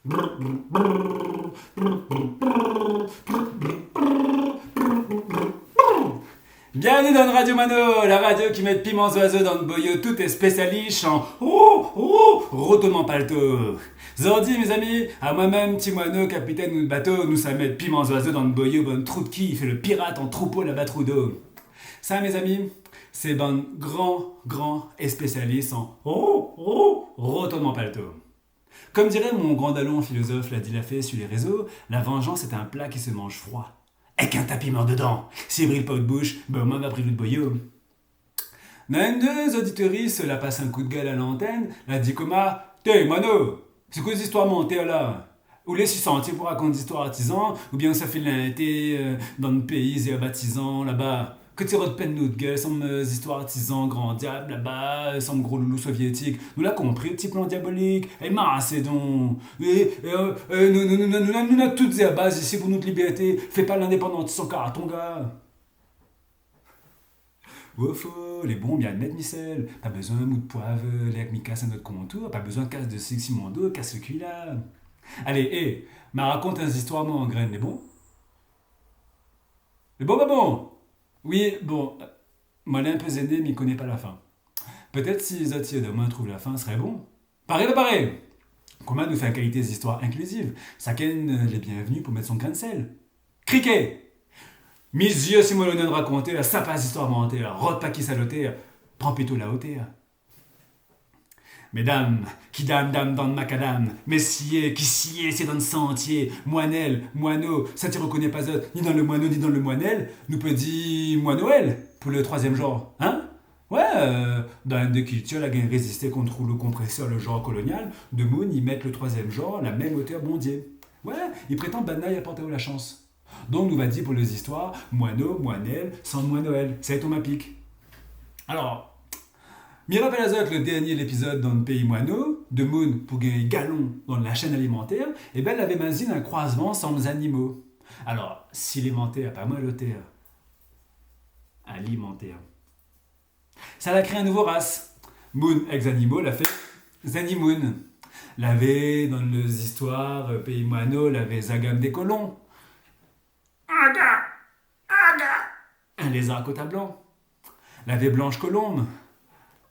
Bienvenue dans Radio Mano, la radio qui met de piments oiseaux dans le boyau, tout est spécialiste en retournement palto. Zordi mes amis, à moi-même, Timoano, capitaine de bateau, nous ça met de piments oiseaux dans le boyau, bon trou de qui, il fait le pirate en troupeau là-bas trou d'eau. Ça mes amis, c'est bon grand et spécialiste en retournement palto. Comme dirait mon grand dallon philosophe l'a dit la fait sur les réseaux, la vengeance est un plat qui se mange froid. Avec un tapis mort dedans. S'il brille pas de bouche, ben moi va briller de boyau. Dans une deux auditories, la passe un coup de gueule à l'antenne, la dit comme T'es mano, c'est quoi cette histoire montée là? Ou les sentiers pour raconter des histoires artisans, ou bien ça fait l'inté dans le pays et baptisant là-bas. Que tu de peine nous de gueule, sans histoires artisans, grand diable là-bas, sans gros loulou soviétique. Nous l'a compris, petit plan diabolique. Et c'est donc. Nous avons toutes à base ici pour notre liberté. Fais pas l'indépendance sans car ton gars. Woufo, les bombes, y'a de mettre Michel. Pas besoin de mou de poivre, l'air mi casse à notre contour. Pas besoin de casse de sexy mondo, casse le cul là. Allez, m'a raconte une histoire moi en graine, les bons? Les bons, bon. Oui, bon, moi l'ai un peu zéné, mais il connaît pas la fin. Peut-être si les autres demain trouvent la fin, ce serait bon. Pareil. Comment nous fait la qualité des histoires inclusives? Chacun les bienvenus pour mettre son grain de sel. Criquet! Mes yeux, si moi l'on de raconter, ça passe histoire montée, rote pas qui saloter, prends plutôt la hauteur. Mesdames, qui dame dans le macadam, messieurs, qui sied, c'est dans le sentier, moinelle, moineau, ça tu reconnais pas autre, ni dans le moineau, ni dans le moinelle, nous peut dire moinoël, pour le troisième genre, hein? Ouais, dans deux cultures, la gang résistait contre le compresseur, le genre colonial, de Moon, ils mettent le troisième genre, la même hauteur bondier. Ouais, ils prétendent Banaï apporter la chance. Donc nous va dire pour les histoires, moineau, moinelle, sans moinoël, ça est ton pique. Alors, Mirabel Azot, le dernier l'épisode dans le pays moineau, de Moon pour gagner galon dans la chaîne alimentaire, et ben elle avait mazine un croisement sans les animaux. Alors, si l'alimentaire, pas moi l'auteur, alimentaire. Ça a créé un nouveau race. Moon ex animaux l'a fait Zanimoon. L'avait dans les histoires pays moineau, l'avait Zagam des colons. Aga, un lézard côte à blanc. L'avait Blanche Colombe.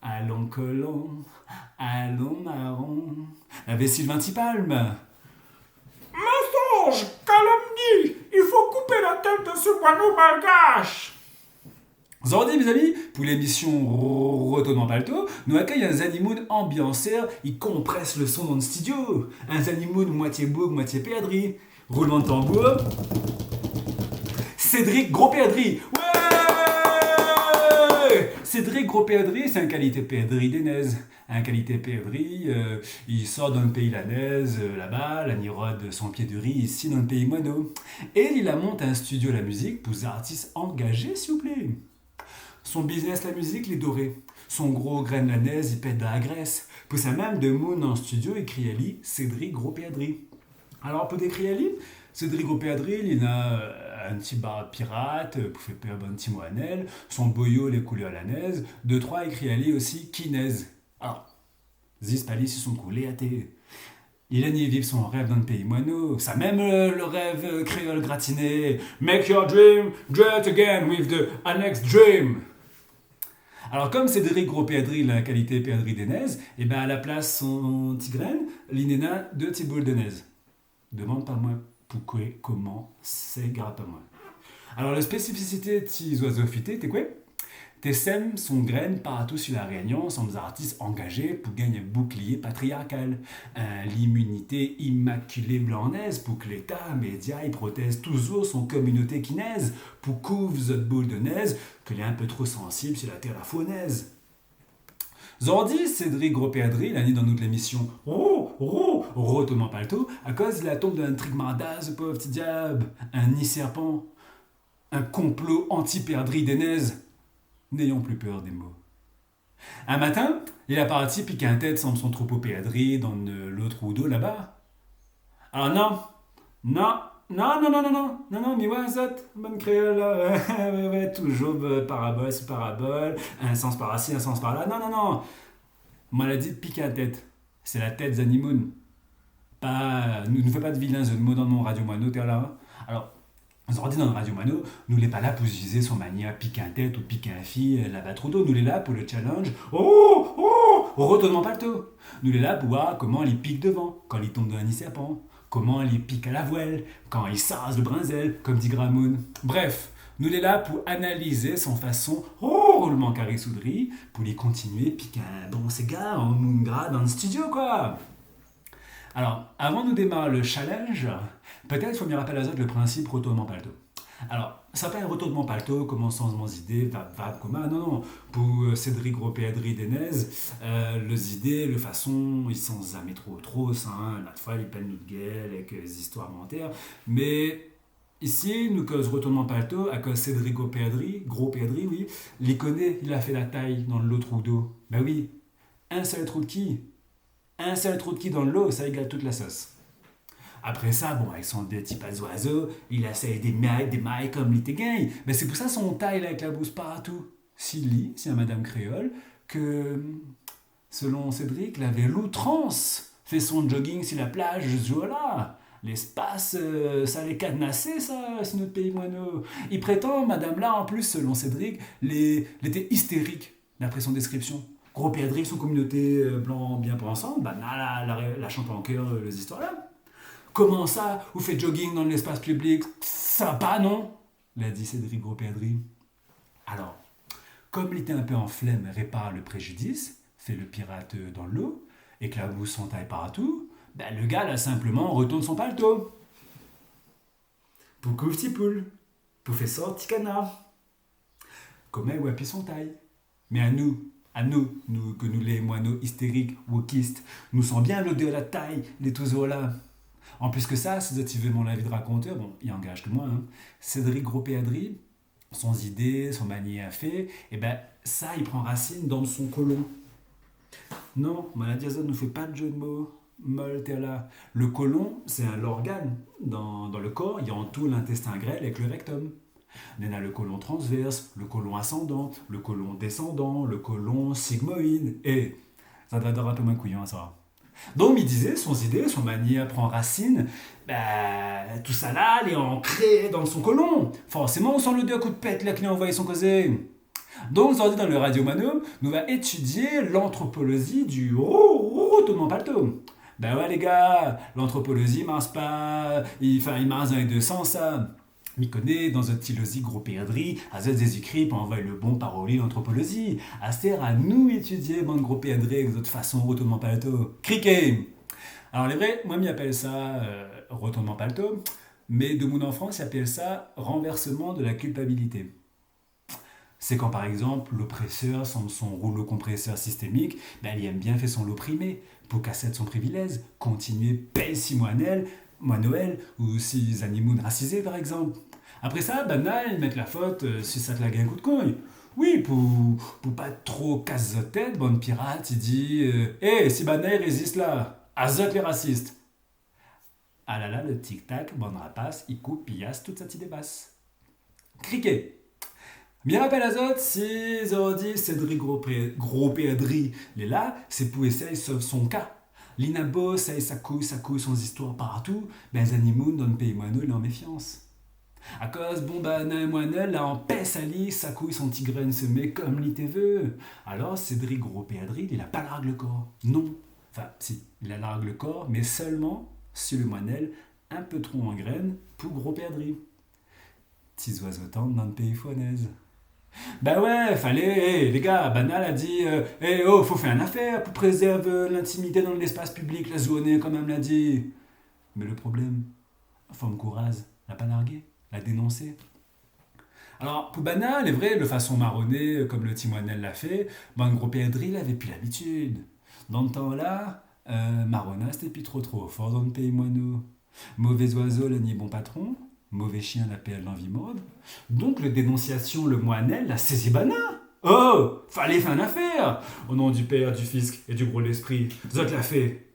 Allons colombe, allons marron. L'avait Sylvain Tipalme. Mensonge, calomnie, il faut couper la tête de ce moineau malgache. Aujourd'hui, mes amis, pour l'émission Retournement Palto, nous accueille un Zanimoun ambianceur, il compresse le son dans le studio. Un Zanimoun moitié bourg, moitié perdrix. Roulement de tambour. Cédric Gros Perdrix. Ouais! Cédric Gros Perdrix, c'est un qualité perdrix des neiges. Un qualité perdrix, il sort d'un pays la neige, là-bas, la nirode son pied de riz, ici dans le pays moineau. Et il a monté un studio la musique pour des artistes engagés, s'il vous plaît. Son business, la musique, il est doré. Son gros grain de la neige, il pète de la graisse. Pour ça même, de Moon en studio, il crie à lui Cédric Gros Perdrix. Alors, pour décrire à lui, Cédric Gros Perdrix, il a un petit bar de pirate, pour faire peur un petit moinelle, son boyau, les couleurs à la neige. Deux, trois, il crie à lui aussi Kinaise. Alors, Zis Pali, se sont coulés à thé. Il a nié vivre son rêve dans le pays moineau. Ça même le rêve créole gratiné. Make your dream great again with the annex dream. Alors comme Cédric Gros Perdrix, la qualité Perdrix des neiges, et ben à la place son tigraine, l'inéna de petits boules de neige. Demande pas moi pourquoi, comment, c'est grave à moi. Alors la spécificité de ces oiseaux fités, t'es quoi? Tes sèmes sont graines partout sur la Réunion, sont des artistes engagés pour gagner un bouclier patriarcal, l'immunité immaculée blancaise pour que l'État, médias, ils protègent toujours son communauté kinaise pour couvrir cette boule de neige qu'elle est un peu trop sensible sur la terre la faunaise. Zordi, Cédric Gros Perdrix, l'année dans notre émission Retournement Palto, à cause de la tombe d'un trigmardaz, pauvre petit diable, un nid-serpent, un complot anti-perdrix des neiges. N'ayons plus peur des mots. Un matin, il a parti piquer un tête sans son troupeau perdrix dans l'autre trou d'eau là-bas. Alors non, mais ouais, ça, bonne créole, ouais, toujours parabole, c'est parabole, un sens par-ci, un sens par-là. Non. Maladie de piquer un tête. C'est la tête Zanimoun. Pas, ne fais pas de vilains jeux de mots dans mon Radio Mano, t'es là. Alors, on dit dans le Radio Mano, nous n'est pas là pour utiliser son manière piquer un tête ou piquer un fille, la battre au dos. Nous est là pour le challenge. Au retournement palto. Nous est là pour voir comment il pique devant, quand il tombe dans un nid serpent. Comment il pique à la voile, quand il sase le brinzel, comme dit Gramoun. Bref, nous est là pour analyser son façon roulement carré souderie, pour les continuer piquer un bon cigare en moongra dans le studio, quoi. Alors, avant de démarrer le challenge, peut-être faut me rappeler à les autres le principe retournement palto. Alors, ça fait un retournement palto, comment changement d'idée, va commun. Non. Pour Cédric Gros-Péadri Denez, les idées, le façon, ils sont jamais trop, ça, hein. La fois, ils peignent notre gueule avec des histoires inventaires. Mais ici, nous cause retournement palto, à cause Cédric Gros-Péadri, oui, il connaît, il a fait la taille dans le lot trou d'eau. Ben oui, un seul trou de qui? Un seul trou de qui dans l'eau, ça égale toute la sauce. Après ça, bon, avec son petit pas d'oiseau, il essaie des mailles comme il était gay. Mais c'est pour ça son taille avec la bouse partout. S'il lit, c'est un madame créole, que, selon Cédric, l'avait l'outrance fait son jogging sur la plage ce jour-là. L'espace, ça l'est cadenassé, ça, c'est notre pays moineau. Il prétend, madame-là, en plus, selon Cédric, l'était hystérique, d'après son description. Gros Péadri, son communauté blanc bien pensante, bah, la chante en cœur, les histoires-là. Comment ça, vous faites jogging dans l'espace public? Ça va, non? L'a dit Cédric Gros-Péadri. Alors, comme il était un peu en flemme, répare le préjudice, fait le pirate dans l'eau, éclabousse son taille partout, ben le gars, là, simplement, retourne son paletot. Pour couvre petit poule, pour faire sortir canard. Comme elle appuie son taille. Mais à nous, que nous les moineaux hystériques, wokistes, nous sent bien l'odeur de la taille, les toujours là. En plus que ça, si tu veux mon avis de raconteur, bon, il engage que moi, hein. Cédric Gros-Péadri, son idée, son manière à faire, et ben ça, il prend racine dans son côlon. Non, maladie azot ne fait pas de jeu de mots. Là. Le côlon, c'est un organe. Dans le corps, il y a en tout l'intestin grêle avec le rectum. On a le côlon transverse, le côlon ascendant, le côlon descendant, le côlon sigmoïde. Et ça doit être un peu moins couillon à ça. Donc il disait, son idée, son manière prend racine, tout ça là, il est ancré dans son côlon. Forcément, on sent le deux coups de pète là qu'il a envoyé son causé. Donc aujourd'hui dans le Radio Mano, nous va étudier l'anthropologie du retournement palto. Ben ouais les gars, l'anthropologie marche pas, il marche dans les deux sens ça. m'y connaît dans un tylosie gros perdri, à des écrits pour envoyer le bon parolier l'anthropologie. À sert à nous étudier, bon gros perdri, avec d'autres façons, retournement paletot. Criquet! Alors les vrais, moi m'y appelle ça retournement paletot, mais de mon enfance, ils appellent ça renversement de la culpabilité. C'est quand par exemple l'oppresseur, sans son rouleau compresseur systémique, il aime bien faire son l'opprimé, pour casser son privilège, continuer paye si moi Noël, ou si animaux racisés par exemple. Après ça, ils mettent la faute si ça te la gagne un coup de couille. Oui, pour pas trop casse sa tête, bonne pirate, il dit si Banal résiste là, azote les racistes. Ah là là, le tic-tac, bonne rapace, il coupe, pillasse toute cette idée basse. Criquet. Bien rappel azote, si Zordi, Cédric Gros Péadri, il est là, c'est pour essayer de sauver son cas. L'inabo, ça couille son histoire partout, les animaux dans le pays moineau, il est en méfiance. À cause, moinel, là, en paix sali, ça couille son tigraine se met comme l'ité veut. Alors, Cédric Gros Péadri, il a pas largue le corps. Non. Enfin, si, il a largue le corps, mais seulement sur le moinel, un peu trop en graine pour Gros Péadri. Petits oiseaux tendres dans le pays faunaise. Fallait, les gars, Banal a dit faut faire une affaire pour préserver l'intimité dans l'espace public, la zone, comme elle l'a dit. Mais le problème, Femme Courase l'a pas largué, l'a dénoncé. Alors, pour Banal, est vrai, de façon marronnée, comme le Timoinel l'a fait, Gros Péadri avait plus l'habitude. Dans le temps-là, Maronna, c'était plus trop fort dans le pays moineau. Mauvais oiseau, le ni bon patron. Mauvais chien l'appelle l'envie morde. Donc le dénonciation, le moinel, la saisie Bana. Oh, fallait faire une affaire. Au nom du père, du fisc et du gros l'esprit, Zot l'a fait.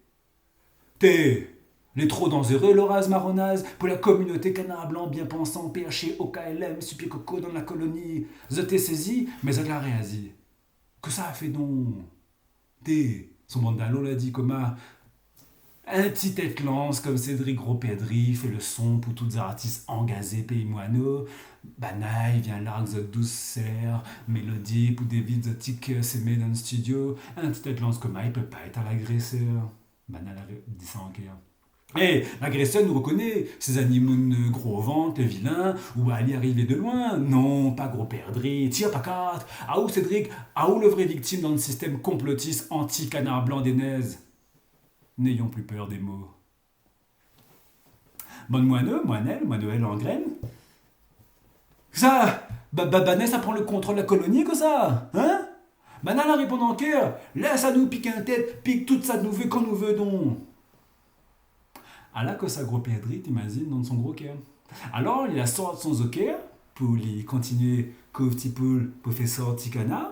Les trop dangereux, l'orase marronnaise, pour la communauté canard blanc bien pensant, PHC, OKLM, Supier Coco dans la colonie. Zot est saisi, mais Zot l'a réasi. Que ça a fait donc? Son mandalo l'a dit comment. Un petit tête lance comme Cédric Gros-Pédry fait le son pour toutes les artistes engagés pays moineaux. Banaï vient largue de douce serre, mélodie pour David Zotique s'aimer dans le studio. Un petit tête lance comme il peut pas être à l'agresseur. Banal dit ça en clair. Eh, l'agresseur nous reconnaît, ces animaux gros ventre, vilains, ou Ali arrivé de loin. Non, pas gros perdri, tire pas carte. Ah où Cédric, ah où le vrai victime dans le système complotiste anti-canard blanc des neiges. N'ayons plus peur des mots. Bonne moineau, moinelle, moinoël en graine. Ça, Banès, ça prend le contrôle de la colonie que ça, hein? Banal a répondre en cœur, laisse à nous piquer un tête, pique toute ça nous veut quand nous veut donc. À la que sa gros perdri, t'imagines, dans son gros cœur. Alors, il a sorti son zoker pour lui continuer qu'au petit poule pour faire sortir canard.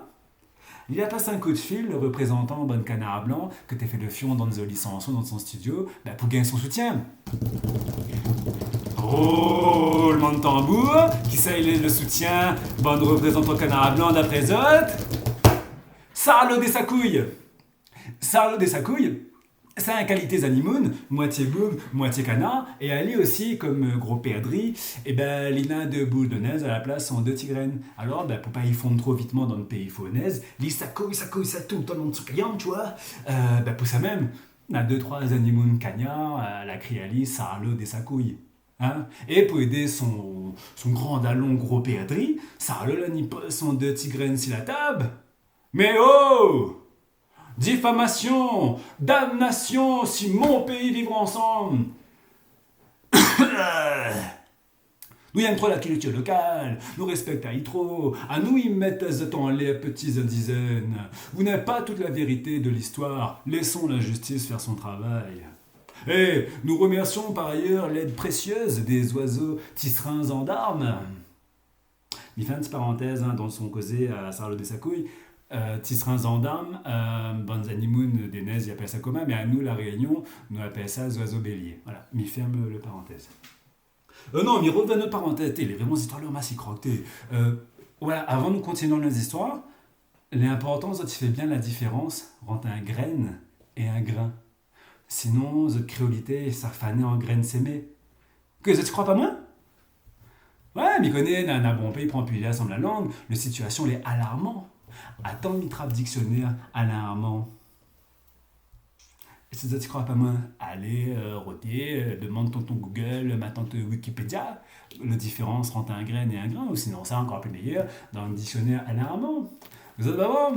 Il a passé un coup de fil, le représentant bon canard blanc, que t'as fait le fion dans nos licences dans son studio, pour gagner son soutien. Roulement de tambour, qui sait le soutien, bon représentant canard blanc d'après Zot. Sarlo des sacouilles. Sarlo des sacouilles, c'est un qualité animoun, moitié boum, moitié canard, et elle est aussi, comme gros perdri, l'ina de boules de neige à la place sont deux tigraines. Alors, pour pas y fondre trop vitement dans le pays faunaise, les sacouilles, ça tout le temps de client, tu vois. Pour ça même, on a deux, trois animoun cagnards, la criali, sarlo des sacouilles. Hein? Et pour aider son grand dallon gros perdri, sarlo la n'y pose son deux tigraines sur la table. Mais oh! Diffamation, damnation, si mon pays vivre ensemble. Nous aimons trop la culture locale, nous respectons trop, à nous y mettent de temps les petits dizaines. Vous n'avez pas toute la vérité de l'histoire, laissons la justice faire son travail. Et nous remercions par ailleurs l'aide précieuse des oiseaux tisserins en d'armes. Il fait une petite parenthèse dans son causé à Sarlo des Sacouilles. Tisserins en d'armes, bonnes animoun des neiges, ils appellent ça comment, mais à nous, la Réunion, nous appelle ça les oiseaux béliers. Voilà, m'y ferme le parenthèse. Non, mais revenons à notre parenthèse, les vraiment histoires leur massy croqueté. Voilà, avant de continuer dans les histoires, l'important, c'est de faire bien la différence entre un graine et un grain. Sinon, votre créolité, ça fané en graines sémées. Que tu crois pas moi? Ouais, m'y connaît, un bon pays prend puis il assemble la langue, la situation elle est alarmante. Attends, mitrape dictionnaire, Alain Armand. Et si tu crois pas moi, allez, rôder, demande ton Google, ma tante Wikipédia, la différence entre un grain et un grain, ou sinon ça encore plus meilleur, dans le dictionnaire Alain Armand. Vous êtes d'abord,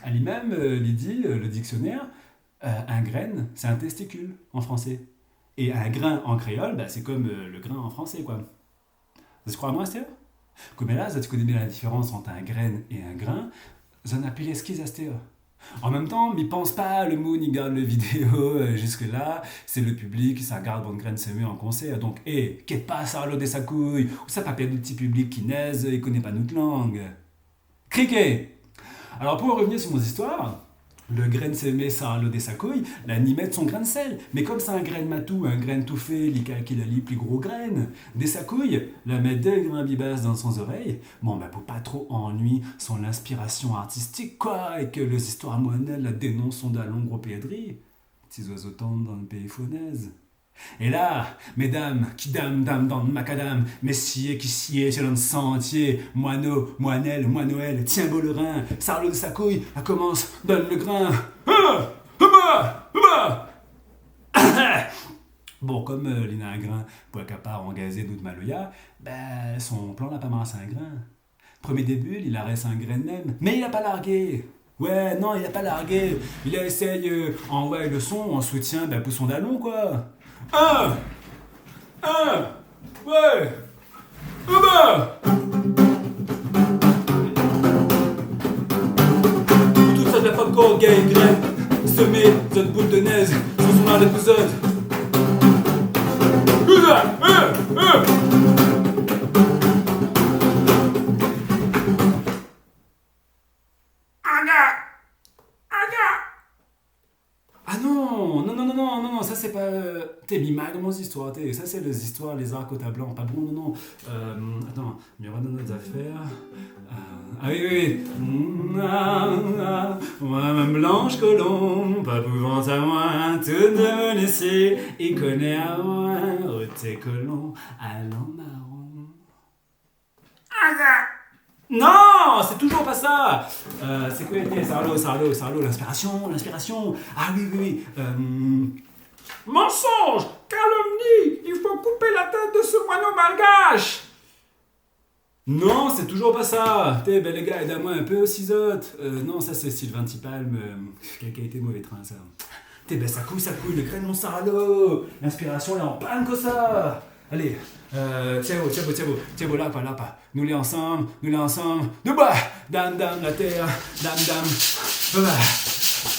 à lui-même, il dit, le dictionnaire, un grain, c'est un testicule en français. Et un grain en créole, c'est comme le grain en français, quoi. Vous croyez moi, Stéphane? Comme là, tu connais bien la différence entre un grain et un grain, j'en appelle esquisse à Stéphane. En même temps, m'y pense pas, le mot, ni garde le vidéo jusque-là, c'est le public, ça regarde bonne graine semée en concert. Donc, qu'est pas ça, l'eau de sa couille, ou ça pas perdre le petit public qui naise, il connaît pas notre langue. Criquet! Alors, pour revenir sur mon histoire, le grain semé, ça, l'eau de sa couille, la n'y met son grain de sel. Mais comme c'est un grain matou, un grain tout fait, qui la lit plus gros graine, des sa couille, la met deux grains bibasses dans son oreille. Bon, pour pas trop ennui son inspiration artistique, quoi, et que les histoires moinelles la dénoncent son dallon gros pédri. Petits oiseaux tendres dans le pays faunaise. Et là, mesdames, qui dame dans le macadam, messieurs qui sied sur le sentier, moineau, moinelle, moinoël, tiens beau le rein, sarlo de sa couille, elle commence, donne le grain. Bon, comme il a un grain pour accaparer en gazé d'où de Maloya, son plan n'a pas marché un grain. Premier début, il a resté un grain de même, mais il a pas largué. Ouais, non, il a pas largué. Il a essayé envoyer le son en soutien pour son dallon, quoi. Ouais, toute ça de la popcorn, gay, graine, semé, zone boule de neige, sous son art d'épisode. Ah non, ça c'est pas t'es mis mal dans mon histoire, ça c'est les histoires, les arcs au tableau, pas bon, non. Attends, il y aura dans nos affaires. Ah oui, oui, oui. Moi, blanche colombe, pas pouvant à moi, tout de me laisser, il connaît à moi, oh t'es colombe, allant marron. Non, c'est toujours pas ça. C'est quoi été Sarlo, l'inspiration. Ah oui, oui, oui. Mensonge, calomnie, il faut couper la tête de ce moineau malgache. Non, c'est toujours pas ça. T'es ben les gars, aide-moi un peu, cisotte. Non, ça c'est Sylvain Tipalme. Quel a été mauvais train ça. T'es ben ça couille, le crâne mon Sarlo. L'inspiration est en panne que ça. Allez, tiens, là, pas. Nous les ensemble. Debout, dame, la terre, dame.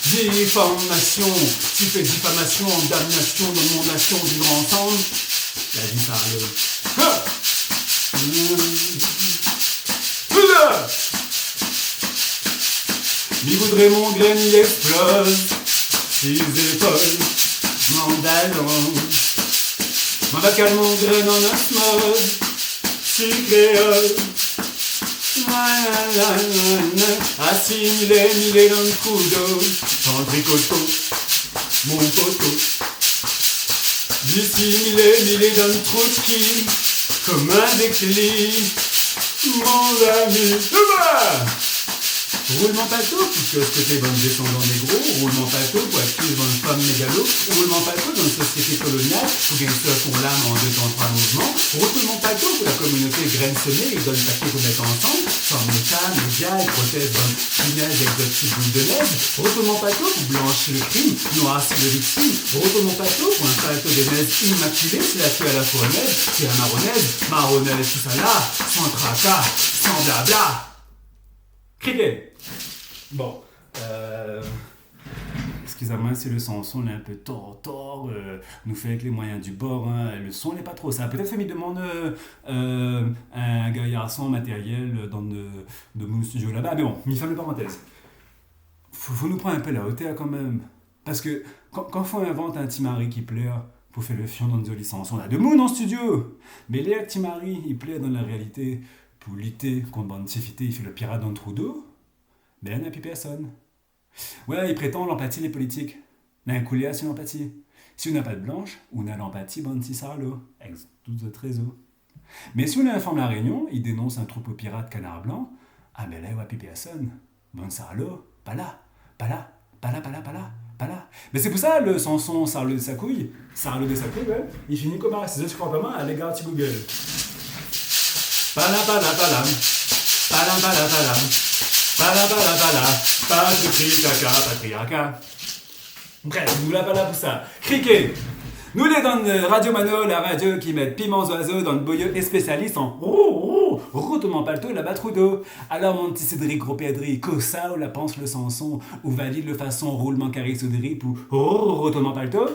Diffamation, tu fais diffamation, damnation, dans mon nation, vivre ensemble. Vas-y, Sarlo. Mi voudrait mon graine, il explose. Six épaules, mandalon. M'en va calme mon graine en osmose. Sucréole. Assimilé dans le trou d'eau. Sans tricotot, mon poteau. Dissimilé dans le trou de qui. Comme un déclic, mon ami. Roulement pato, puisque t'es bonne descendant négro. Roulement pato, pour acquise bonne femme mégalo. Roulement pato dans une société coloniale, où gangsters font l'âme en 2 temps 3 mouvements. Roulement pato pour la communauté graine semée, ils donnent paquet pour mettre ensemble. Forme métal, médias, prothèse bonne punaise, exotique boule de neige. Roulement pato pour blanchir le crime, noircir le victime. Roulement pato pour un pato des neiges immaculé, c'est la tuer à la fournaise, c'est la marronnaise, tout ça là, sans tracas, sans blabla. Criquet. Bon, excusez-moi si le son est un peu tort, nous fait avec les moyens du bord, hein, le son n'est pas trop ça. Peut-être que me demande un garçon matériel dans de mon studio là-bas, mais bon, m'y ferme les parenthèses. Faut nous prendre un peu la hauteur quand même, parce que quand faut inventer un Timari qui plaît, faut faire le fion dans nos licences. On a de moon en studio, mais les Timari, il plaît dans la réalité. Pour lutter contre Bantifité, il fait le pirate dans le trou d'eau. Mais il n'y a plus personne. Ouais, il prétend l'empathie les politiques. Mais un coulé sur l'empathie. Si on n'a pas de blanche, on a l'empathie Banti Sarlo, avec tout autres réseaux. Mais si on informe la Réunion, il dénonce un troupeau pirate canard blanc. Ah ben là, il n'y a plus personne. Bon Sarlo, pas là. Mais c'est pour ça le Samson Sarlo de sa couille, ouais, il finit comme un je crois pas mal à l'égard de Google. Palam, patriarcat. Bref, nous là pas là pour ça. Criquet. Nous les dans Radio Mano, la radio qui met piments oiseaux dans le boyau et spécialiste en routement palto la batroudo. Alors mon petit Cédric Gros-Pédri, Cosa ou la pense le Samson, ou valide le façon roulement carré sous drip ou routement palto.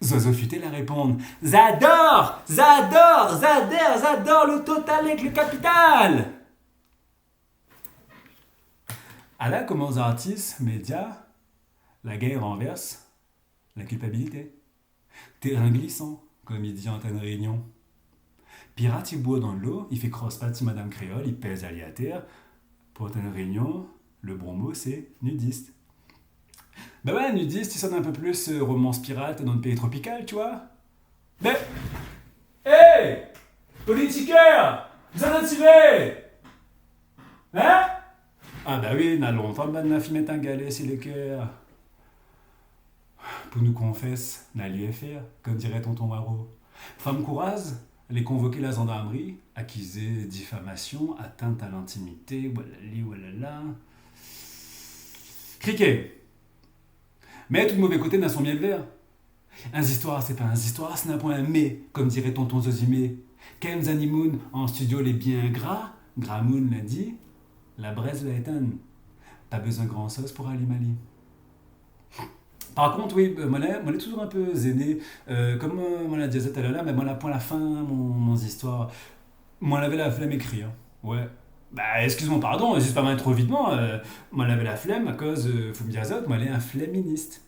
Zozo futé la répondre. J'adore le total avec le capital. À la comme aux artistes, médias, la guerre renverse la culpabilité. Terrain glissant, comme il dit en une réunion. Pirate il boit dans l'eau, il fait cross-party Madame Créole, il pèse aléataire. Pour une réunion, le bon mot c'est nudiste. Bah ouais, nudiste, il sonne un peu plus romance pirate dans le pays tropical, tu vois. Mais, hey, politiquaire, vous en tiré. Hein? Ah bah oui, n'a longtemps, n'a fi mettre un galet sur le cœur. Pour nous confesse, n'a lieu faire, comme dirait tonton Maro. Femme courageuse, elle est convoquée la gendarmerie, accusée de diffamation, atteinte à l'intimité, walala. Criquet. Mais tout le mauvais côté n'a son miel vert. Un histoire, c'est pas un histoire, c'est un point mais, comme dirait tonton Zozimé. Kem Zanimoun, en studio les biens gras, Gramoun l'a dit, la braise l'a éteinte. Pas besoin de grand sauce pour Ali Mali. Par contre, oui, moi je suis toujours un peu zéné. Comme on l'a dit tout à l'heure, mais moi là, pour la fin, mon histoire, moi j'avais la flemme écrire. Ouais. Bah, excuse-moi, pardon, juste pas mal trop vitement. Moi j'avais la flemme à cause, faut me dire ça, moi elle est un fléministe.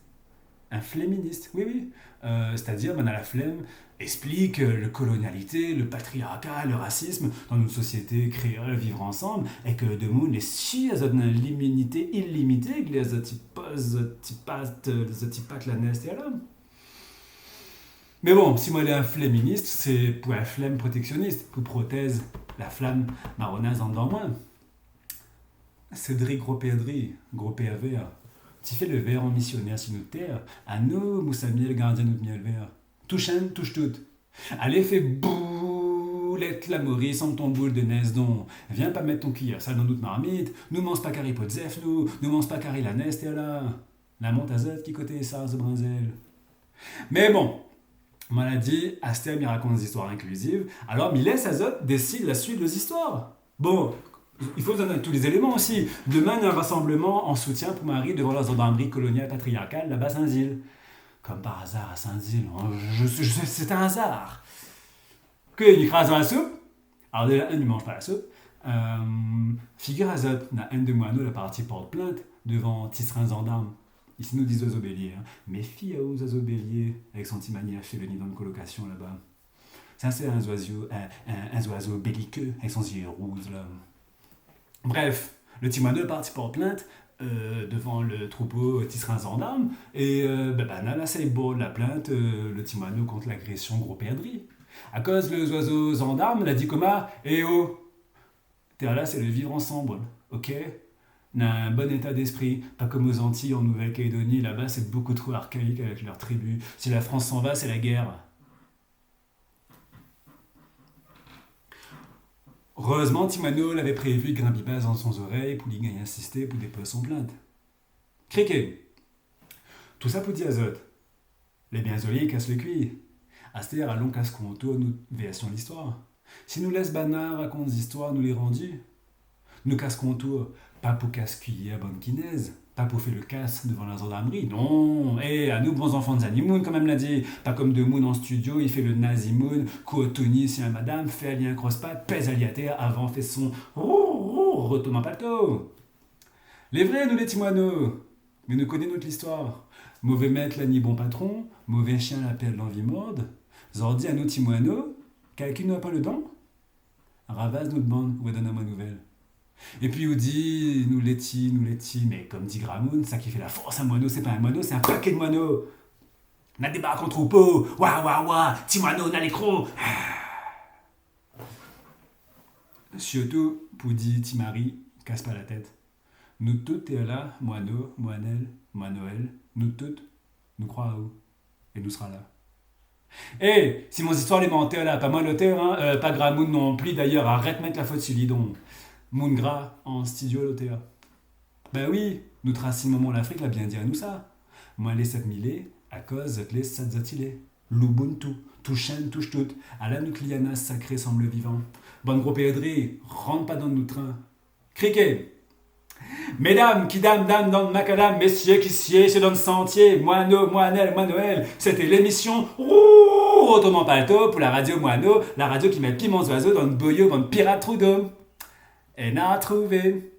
Un fléministe, oui, oui. C'est-à-dire, ben, à la flemme, explique la colonialité, le patriarcat, le racisme dans une société créole vivre ensemble, et que de monde les si à une limité illimitée, que les atipat la nest et à l'homme. Mais bon, si moi, elle est un fléministe, c'est pour un flemme protectionniste, pour prothèse la flamme marronaise en dedans moins. Cédric gros PAV, tu fais le verre en missionnaire sur notre terre, à nous, Moussamiel, gardien de notre miel vert. Touche un, touche tout. Allez, fais boulette la Maurice en ton boule de neige donc. Viens pas mettre ton cuillère sale dans notre marmite, nous mange pas carré potzef, nous mange pas carré la nest et là. La monte à Z qui côté SARS de Brinzel. Mais bon, maladie, Astel il raconte des histoires inclusives, alors il laisse Azot décide la suite des histoires. Bon, il faut donner tous les éléments aussi. Demain, il y a un rassemblement en soutien pour Marie devant la gendarmerie coloniale patriarcale là-bas à Saint-Gilles. Comme par hasard à Saint-Gilles, c'est un hasard. Qu'il écrase dans la soupe. Alors déjà, il ne mange pas la soupe. Figure Azot, la haine de moineau, la partie porte-plainte devant Tisserin gendarme. Ici nous disent oiseaux béliers. Méfie aux oiseaux béliers avec son petit mani acheté le nid dans une colocation là-bas. Ça, c'est un oiseau belliqueux avec son yeux rouge là. Bref, le petit moineau est parti pour plainte devant le troupeau tisserin gendarme et là c'est beau la plainte le petit moineau contre l'agression gros perdrix. À cause les oiseaux gendarmes l'a dit comment oh terre là c'est le vivre ensemble, ok? N'a un bon état d'esprit, pas comme aux Antilles en Nouvelle-Calédonie, là-bas c'est beaucoup trop archaïque avec leur tribu. Si la France s'en va, c'est la guerre. Heureusement, Timano l'avait prévu de grimbibase dans son oreille pour lui gagner insister pour déposer son plainte. Criquet. Tout ça pour dire Azot. Les bien jolis cassent le cuir. Aster allons casse contour nous version de l'histoire. Si nous laisse Banard raconte des histoires, nous les rendus. Nous casse contour, pas pour casse cuillère banquinaise, pas pour faire le casse devant la gendarmerie. Non, à nous bons enfants de Zanimoun, quand même l'a dit. Pas comme de Moon en studio, il fait le Nazimoun, Tony si un madame, fait allier un cross-pat, pèse allié à terre, avant fait son retombe en pâteau. Les vrais, nous les timoineaux. Mais nous connaissons notre histoire. Mauvais maître la ni bon patron, mauvais chien la pelle l'envie morde. Zordi à nous timoineaux, quelqu'un n'a pas le dent. Ravaz nous demande où est donne ma nouvelle. Et puis, on dit, nous l'étis, mais comme dit Gramoun, ça qui fait la force, un moineau, c'est pas un moineau, c'est un paquet de moineaux. On a débarqué en troupeau, ouah, petit moineau, on a l'écro. Surtout, pour dire, Timari, casse pas la tête. Nous toutes, et là, moineau, moinelle, moinoël, nous toutes, nous croyons à où. Et nous sera là. Si mon histoire les mentait là, pas moi l'auteur, pas Gramoun non plus d'ailleurs, arrête de mettre la faute sur l'idon. Moungra en studio l'OTA. Ben oui, nous traçons moment l'Afrique l'a bien dit à nous ça. Moi les 7000 à cause de les Satzatilé. L'Ubuntu, touchen, touche tout. À la nucléana sacré semble vivant. Bonne gros pédrie, rentre pas dans nos trains. Criquet. Mesdames, qui dame dans le macadam, messieurs qui siègent dans le sentier, moineau, moinelle, moinoël, c'était l'émission Autrement Palto pour la radio Moineau, la radio qui met piment oiseaux dans le boyau, dans le pirate Trudeau. Et n'a trouvé.